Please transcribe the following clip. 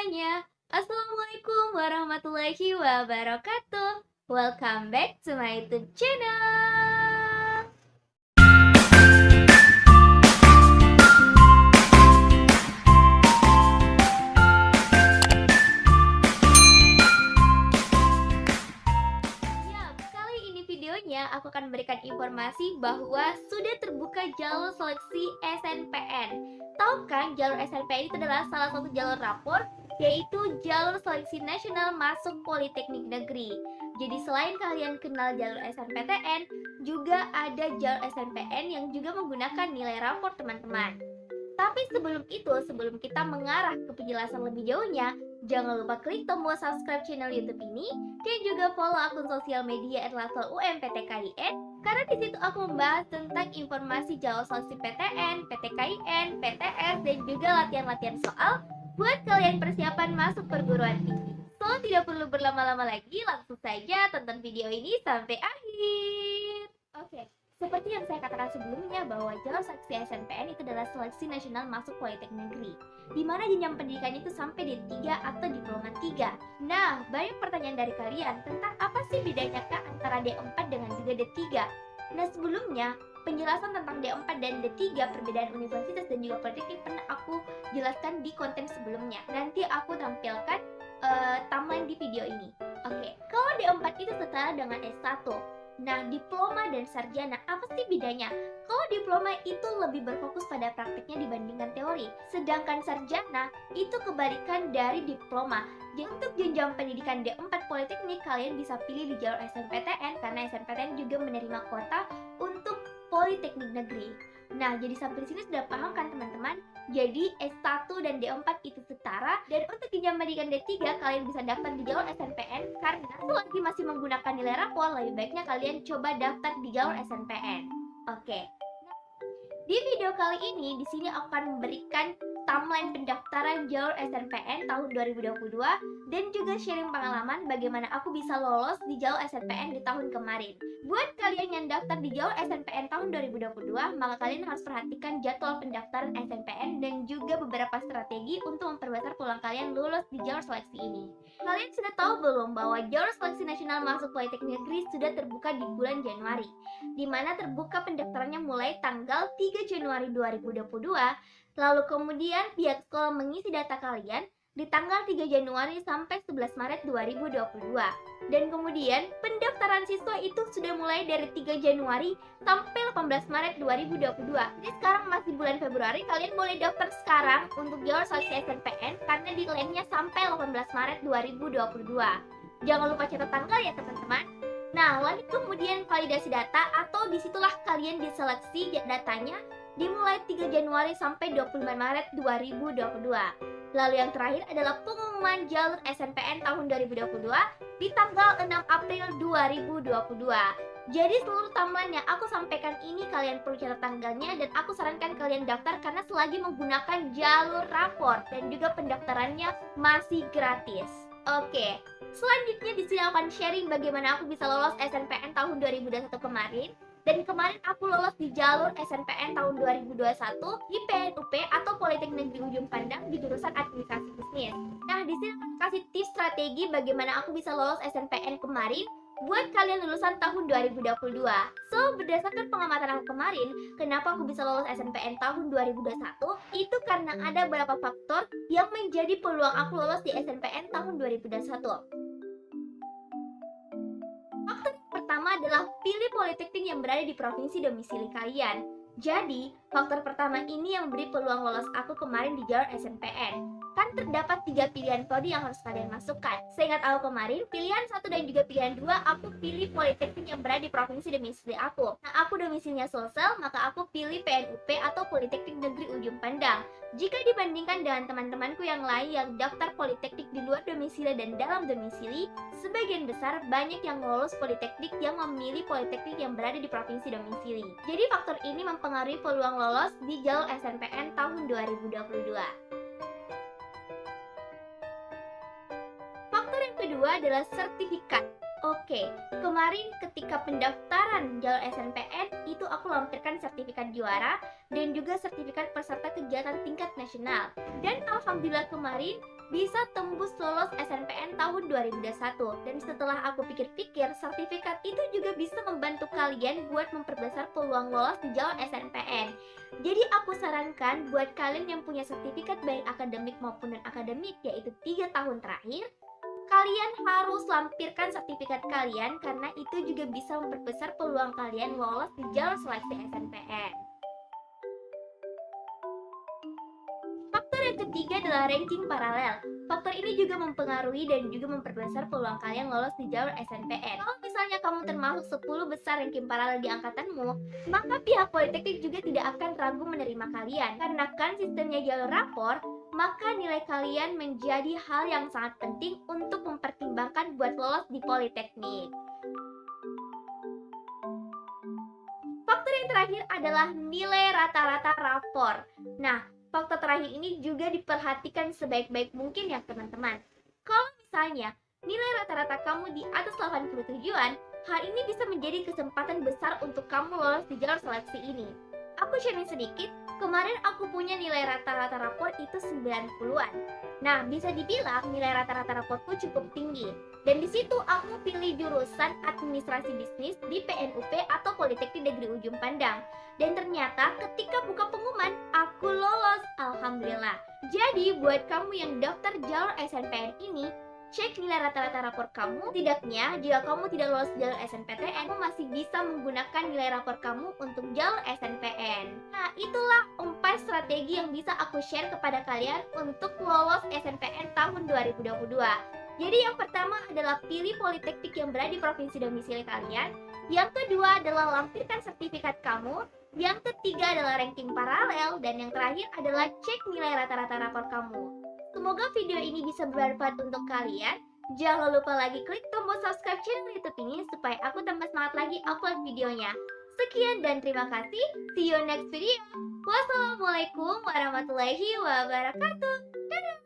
semuanya, Assalamualaikum warahmatullahi wabarakatuh. Welcome back to my YouTube channel. Kali ini videonya aku akan memberikan informasi bahwa sudah terbuka jalur seleksi SNPN. Tahu kan, jalur SNPN itu adalah salah satu jalur rapor, yaitu jalur seleksi nasional masuk Politeknik Negeri. Jadi selain kalian kenal jalur SNPTN, juga ada jalur SNPN yang juga menggunakan nilai rapor teman-teman. Tapi sebelum kita mengarah ke penjelasan lebih jauhnya, jangan lupa klik tombol subscribe channel YouTube ini dan juga follow akun sosial media @level_UM_PTKIN, karena di situ aku membahas tentang informasi jalur seleksi PTN, PTKIN, PTS, dan juga latihan-latihan soal buat kalian persiapan masuk perguruan tinggi. So, tidak perlu berlama-lama lagi, langsung saja tonton video ini sampai akhir. Oke. Seperti yang saya katakan sebelumnya bahwa jalur seleksi SNPN itu adalah seleksi nasional masuk Politeknik Negeri, di mana jenjang pendidikannya itu sampai D3 atau Diploma 3. Nah, banyak pertanyaan dari kalian tentang apa sih bedanya Kak antara D4 dengan juga D3. Nah, sebelumnya penjelasan tentang D4 dan D3, perbedaan universitas dan juga politeknik pernah aku jelaskan di konten sebelumnya. Nanti aku tampilkan timeline di video ini. Oke, kalau D4 itu setara dengan S1. Nah, diploma dan sarjana, apa sih bedanya? Kalau diploma itu lebih berfokus pada praktiknya dibandingkan teori, sedangkan sarjana itu kebalikan dari diploma. Jadi untuk jenjang pendidikan D4 Politeknik, kalian bisa pilih di jalur SNPTN karena SNPTN juga menerima kuota untuk Politeknik Negeri. Nah, jadi sampai di sini sudah paham kan teman-teman? Jadi S1 dan D4 itu setara, dan untuk jenjang pendidikan D3 kalian bisa daftar di jalur SNPN karena selagi masih menggunakan nilai rapor, lebih baiknya kalian coba daftar di jalur SNPN. Oke. Di video kali ini di sini akan memberikan timeline pendaftaran jalur SNPN tahun 2022 dan juga sharing pengalaman bagaimana aku bisa lolos di jalur SNPN di tahun kemarin. Buat kalian yang daftar di jalur SNPN tahun 2022, maka kalian harus perhatikan jadwal pendaftaran SNPN dan juga beberapa strategi untuk memperbesar peluang kalian lulus di jalur seleksi ini. Kalian sudah tahu belum bahwa jalur seleksi nasional masuk Politeknik Negeri sudah terbuka di bulan Januari, di mana terbuka pendaftarannya mulai tanggal 3 Januari 2022. Lalu kemudian pihak sekolah mengisi data kalian di tanggal 3 Januari sampai 11 Maret 2022. Dan kemudian pendaftaran siswa itu sudah mulai dari 3 Januari sampai 18 Maret 2022. Jadi sekarang masih bulan Februari, kalian boleh daftar sekarang untuk jalur seleksi SNPN karena deadline-nya sampai 18 Maret 2022. Jangan lupa catat tanggal ya teman-teman. Nah, lanjut kemudian validasi data atau disitulah kalian diseleksi datanya dimulai 3 Januari sampai 25 Maret 2022. Lalu yang terakhir adalah pengumuman jalur SNPN tahun 2022 di tanggal 6 April 2022. Jadi seluruh timeline yang aku sampaikan ini kalian perlu catat tanggalnya, dan aku sarankan kalian daftar karena selagi menggunakan jalur rapor dan juga pendaftarannya masih gratis. Oke, selanjutnya di sini akan sharing bagaimana aku bisa lolos SNPN tahun 2021 kemarin. Dan kemarin aku lolos di jalur SNPN tahun 2021 di PNUP atau Politeknik Negeri Ujung Pandang di jurusan Administrasi Bisnis. Nah, di sini aku kasih tips strategi bagaimana aku bisa lolos SNPN kemarin buat kalian lulusan tahun 2022. So, berdasarkan pengamatan aku kemarin, kenapa aku bisa lolos SNPN tahun 2021? Itu karena ada beberapa faktor yang menjadi peluang aku lolos di SNPN tahun 2021. Pertama adalah pilih politeknik yang berada di provinsi domisili kalian. Jadi, faktor pertama ini yang memberi peluang lolos aku kemarin di jalur SNPN. Kan terdapat 3 pilihan prodi yang harus kalian masukkan. Seingat aku kemarin, pilihan 1 dan juga pilihan 2 aku pilih politeknik yang berada di provinsi domisili aku. Nah, aku domisilinya Sulsel, maka aku pilih PNUP atau Politeknik Negeri Ujung Pandang. Jika dibandingkan dengan teman-temanku yang lain yang daftar politeknik di luar domisili dan dalam domisili, sebagian besar banyak yang lolos politeknik yang memilih politeknik yang berada di provinsi domisili. Jadi faktor ini mempengaruhi peluang lolos di jalur SNPN tahun 2022. Faktor yang kedua adalah sertifikat. Oke, kemarin ketika pendaftaran jalur SNPN itu aku lampirkan sertifikat juara dan juga sertifikat peserta kegiatan tingkat nasional. Dan alhamdulillah kemarin bisa tembus lolos SNPN tahun 2021. Dan setelah aku pikir-pikir, sertifikat itu juga bisa membantu kalian buat memperbesar peluang lolos di jalur SNPN. Jadi aku sarankan buat kalian yang punya sertifikat baik akademik maupun non-akademik, yaitu 3 tahun terakhir, kalian harus lampirkan sertifikat kalian karena itu juga bisa memperbesar peluang kalian lolos di jalur seleksi SNPN. Faktor yang ketiga adalah ranking paralel. Faktor ini juga mempengaruhi dan juga memperbesar peluang kalian lolos di jalur SNPN. Kalau misalnya kamu termasuk 10 besar ranking paralel di angkatanmu, maka pihak Politeknik juga tidak akan ragu menerima kalian. Karena kan sistemnya jalur rapor, maka nilai kalian menjadi hal yang sangat penting untuk mempertimbangkan buat lolos di Politeknik. Faktor yang terakhir adalah nilai rata-rata rapor. Nah, faktor terakhir ini juga diperhatikan sebaik-baik mungkin ya teman-teman. Kalau misalnya nilai rata-rata kamu di atas 87-an, hal ini bisa menjadi kesempatan besar untuk kamu lolos di jalur seleksi ini. Aku sharing sedikit, kemarin aku punya nilai rata-rata rapor itu 90-an. Nah, bisa dibilang nilai rata-rata raporku cukup tinggi. Dan di situ aku pilih jurusan administrasi bisnis di PNUP atau Politeknik Negeri Ujung Pandang. Dan ternyata ketika buka pengumuman, aku lolos, alhamdulillah. Jadi buat kamu yang daftar jalur SNPN ini, cek nilai rata-rata rapor kamu. Setidaknya jika kamu tidak lolos jalur SNPTN, kamu masih bisa menggunakan nilai rapor kamu untuk jalur SNPN. Nah, itulah 4 strategi yang bisa aku share kepada kalian untuk lolos SNPN tahun 2022. Jadi yang pertama adalah pilih politeknik yang berada di provinsi domisili kalian. Yang kedua adalah lampirkan sertifikat kamu. Yang ketiga adalah ranking paralel. Dan yang terakhir adalah cek nilai rata-rata rapor kamu. Semoga video ini bisa bermanfaat untuk kalian. Jangan lupa lagi klik tombol subscribe channel YouTube ini supaya aku tambah semangat lagi upload videonya. Sekian dan terima kasih. See you next video. Wassalamualaikum warahmatullahi wabarakatuh. Dadah.